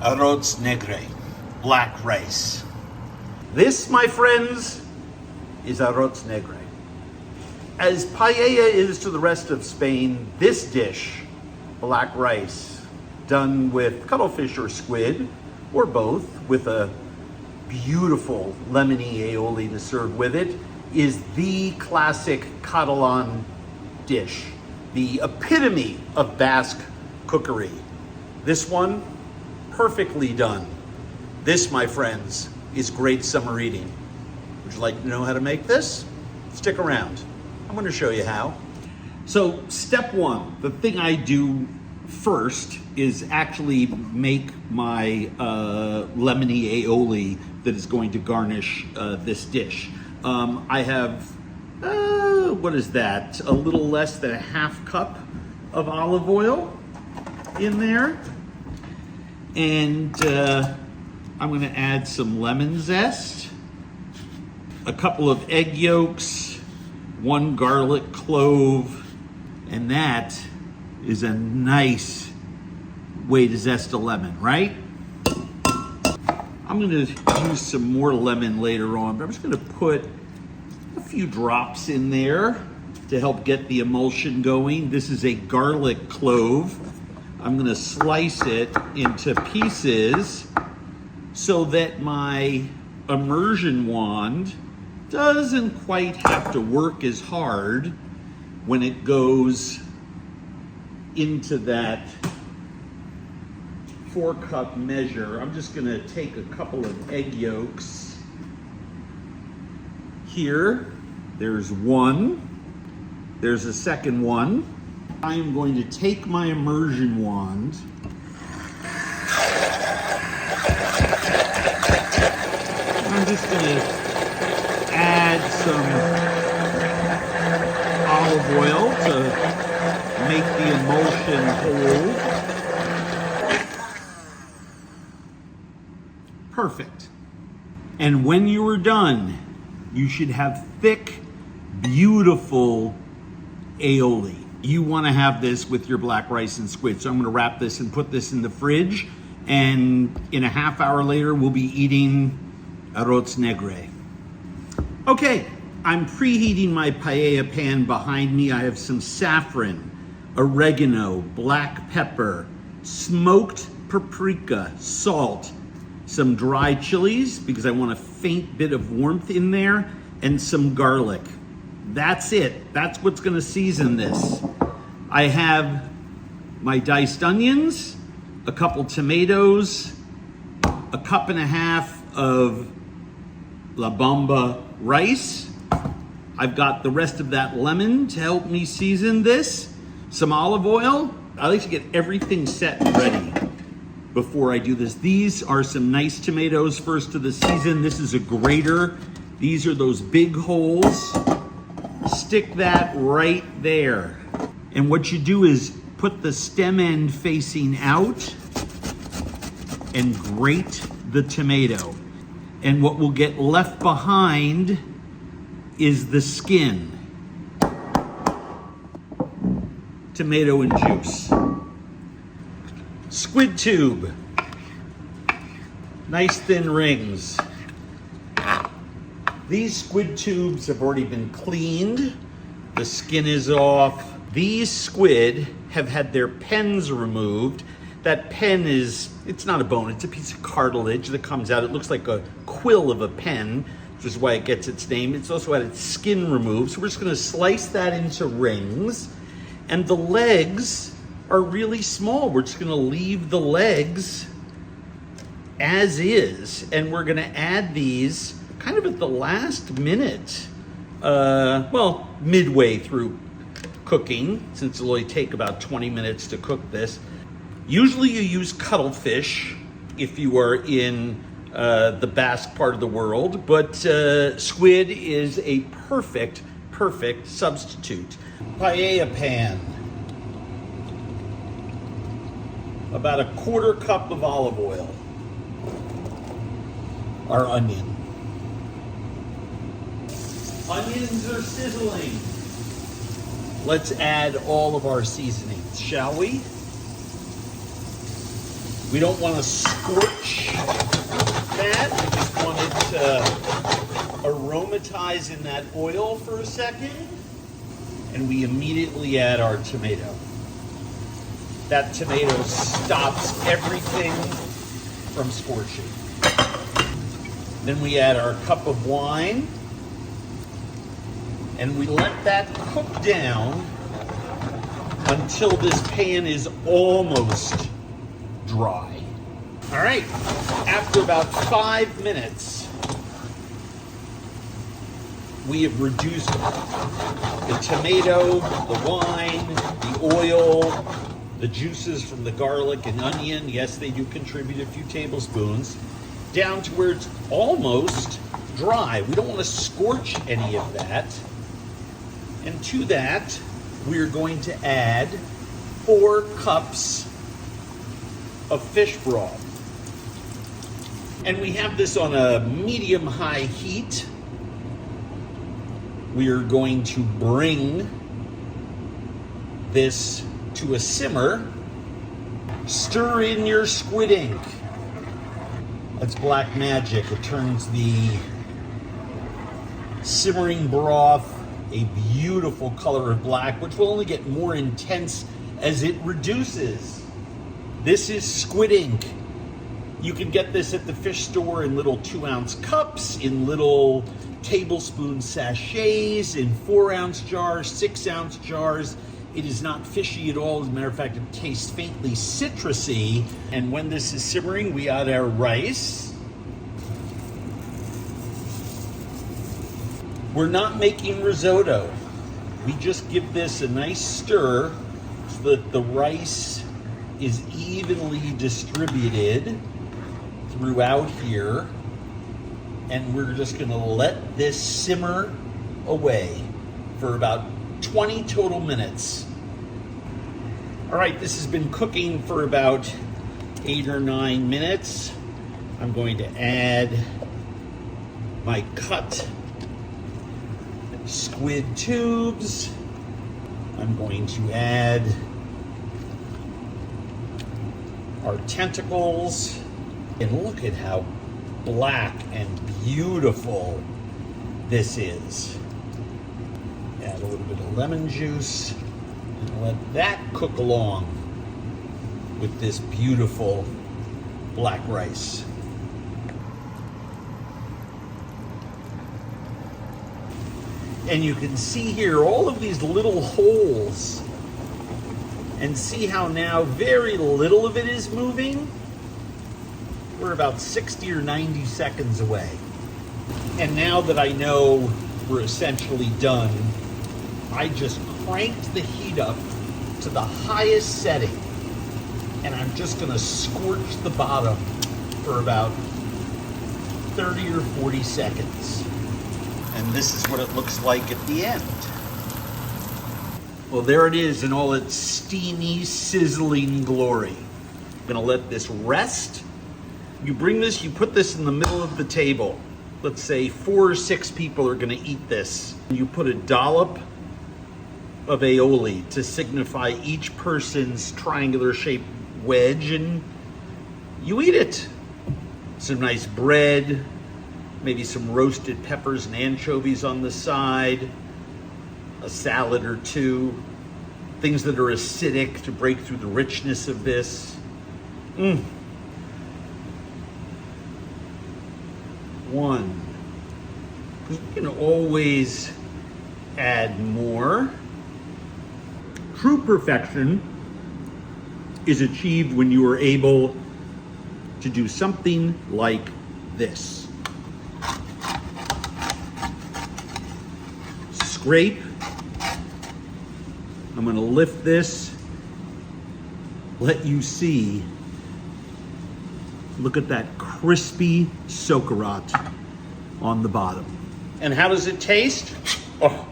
Arròs Negre, black rice. This, my friends, is Arròs Negre. As paella is to the rest of Spain, this dish, black rice, done with cuttlefish or squid, or both, with a beautiful Lemony Aioli to serve with it, is the classic Catalan dish, the epitome of Basque cookery. This one, perfectly done. This, my friends, is great summer eating. Would you like to know how to make this? Stick around. I'm going to show you how. So, step one, the thing I do first is actually make my Lemony Aioli that is going to garnish this dish. I have, what is that? A little less than a half cup of olive oil in there. And I'm going to add some lemon zest, a couple of egg yolks, 1 garlic clove, and that is a nice way to zest a lemon, right? I'm going to use some more lemon later on, but I'm just going to put a few drops in there to help get the emulsion going. This is a garlic clove. I'm going to slice it into pieces so that my immersion wand doesn't quite have to work as hard when it goes into that 4-cup measure. I'm just going to take a couple of egg yolks here. There's one. There's a second one. I am going to take my immersion wand I'm just going to add some olive oil to make the emulsion hold. Perfect. And when you are done, you should have thick, beautiful aioli. You want to have this with your black rice and squid. So I'm going to wrap this and put this in the fridge. And in a half hour later, we'll be eating Arròs Negre. Okay, I'm preheating my paella pan behind me. I have some saffron, oregano, black pepper, smoked paprika, salt, some dry chilies because I want a faint bit of warmth in there, and some garlic. That's it. That's what's going to season this. I have my diced onions, a couple tomatoes, a cup and a half of La Bamba rice. I've got the rest of that lemon to help me season this, some olive oil. I like to get everything set and ready before I do this. These are some nice tomatoes first to the season. This is a grater. These are those big holes. Stick that right there. And what you do is put the stem end facing out and grate the tomato. And what will get left behind is the skin. Tomato and juice. Squid tube. Nice thin rings. These squid tubes have already been cleaned. The skin is off. These squid have had their pens removed. That pen it's not a bone, it's a piece of cartilage that comes out. It looks like a quill of a pen, which is why it gets its name. It's also had its skin removed. So we're just gonna slice that into rings. And the legs are really small. We're just gonna leave the legs as is. And we're gonna add these kind of at the last minute, well, midway through cooking, since it'll only take about 20 minutes to cook this. Usually you use cuttlefish if you are in the Basque part of the world, but squid is a perfect substitute. Paella pan. About a 1/4 cup of olive oil. Our onion. Onions are sizzling. Let's add all of our seasonings, shall we? We don't want to scorch that. We just want it to aromatize in that oil for a second. And we immediately add our tomato. That tomato stops everything from scorching. Then we add our cup of wine. And we let that cook down until this pan is almost dry. All right, after about 5 minutes, we have reduced the tomato, the wine, the oil, the juices from the garlic and onion. Yes, they do contribute a few tablespoons, down to where it's almost dry. We don't want to scorch any of that. And to that, we're going to add 4 cups of fish broth. And we have this on a medium-high heat. We are going to bring this to a simmer. Stir in your squid ink. That's black magic. It turns the simmering broth a beautiful color of black, which will only get more intense as it reduces. This is squid ink. You can get this at the fish store in little 2-ounce cups, in little tablespoon sachets, in 4-ounce jars, 6-ounce jars. It is not fishy at all. As a matter of fact, it tastes faintly citrusy. And when this is simmering, we add our rice. We're not making risotto. We just give this a nice stir so that the rice is evenly distributed throughout here. And we're just gonna let this simmer away for about 20 total minutes. All right, this has been cooking for about 8 or 9 minutes. I'm going to add my cut squid tubes. I'm going to add our tentacles. And look at how black and beautiful this is. Add a little bit of lemon juice and let that cook along with this beautiful black rice. And you can see here all of these little holes, and see how now very little of it is moving. We're about 60 or 90 seconds away. And now that I know we're essentially done, I just cranked the heat up to the highest setting, and I'm just gonna scorch the bottom for about 30 or 40 seconds. And this is what it looks like at the end. Well, there it is in all its steamy, sizzling glory. I'm gonna let this rest. You bring this, you put this in the middle of the table. Let's say 4 or 6 people are gonna eat this. You put a dollop of aioli to signify each person's triangular shaped wedge, and you eat it. Some nice bread, maybe some roasted peppers and anchovies on the side, a salad or two, things that are acidic to break through the richness of this. One. You can always add more. True perfection is achieved when you are able to do something like this. Scrape. I'm going to lift this, let you see. Look at that crispy sauerkraut on the bottom. And how does it taste? Oh,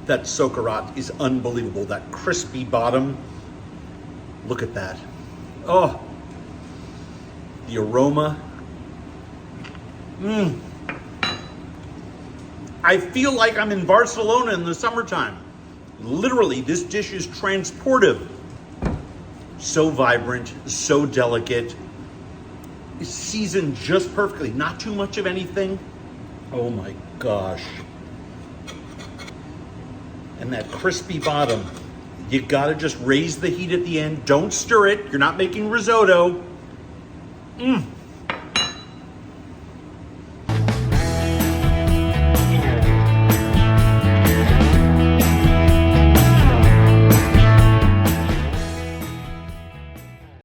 that sauerkraut is unbelievable. That crispy bottom. Look at that. Oh, the aroma. I feel like I'm in Barcelona in the summertime. Literally, this dish is transportive. So vibrant, so delicate, seasoned just perfectly, not too much of anything. Oh my gosh. And that crispy bottom. You gotta just raise the heat at the end. Don't stir it. You're not making risotto.